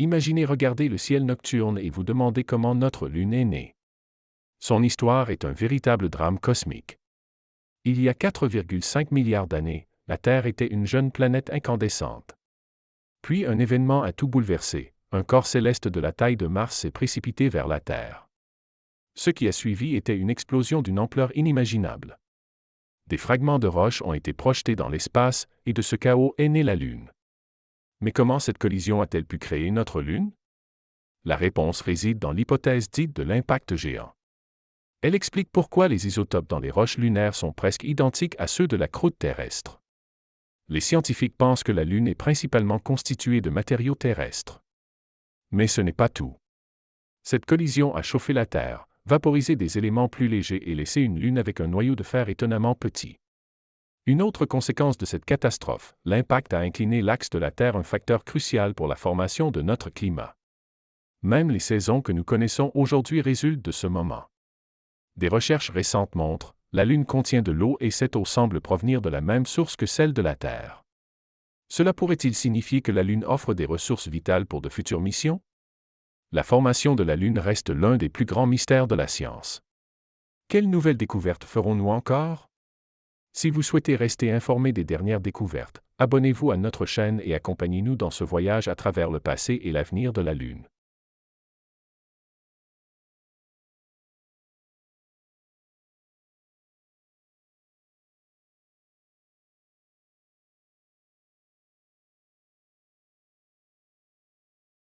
Imaginez regarder le ciel nocturne et vous demander comment notre Lune est née. Son histoire est un véritable drame cosmique. Il y a 4,5 milliards d'années, la Terre était une jeune planète incandescente. Puis un événement a tout bouleversé, un corps céleste de la taille de Mars s'est précipité vers la Terre. Ce qui a suivi était une explosion d'une ampleur inimaginable. Des fragments de roches ont été projetés dans l'espace, et de ce chaos est née la Lune. Mais comment cette collision a-t-elle pu créer notre Lune? La réponse réside dans l'hypothèse dite de l'impact géant. Elle explique pourquoi les isotopes dans les roches lunaires sont presque identiques à ceux de la croûte terrestre. Les scientifiques pensent que la Lune est principalement constituée de matériaux terrestres. Mais ce n'est pas tout. Cette collision a chauffé la Terre, vaporisé des éléments plus légers et laissé une Lune avec un noyau de fer étonnamment petit. Une autre conséquence de cette catastrophe, l'impact a incliné l'axe de la Terre, un facteur crucial pour la formation de notre climat. Même les saisons que nous connaissons aujourd'hui résultent de ce moment. Des recherches récentes montrent, la Lune contient de l'eau et cette eau semble provenir de la même source que celle de la Terre. Cela pourrait-il signifier que la Lune offre des ressources vitales pour de futures missions? La formation de la Lune reste l'un des plus grands mystères de la science. Quelles nouvelles découvertes ferons-nous encore? Si vous souhaitez rester informé des dernières découvertes, abonnez-vous à notre chaîne et accompagnez-nous dans ce voyage à travers le passé et l'avenir de la Lune.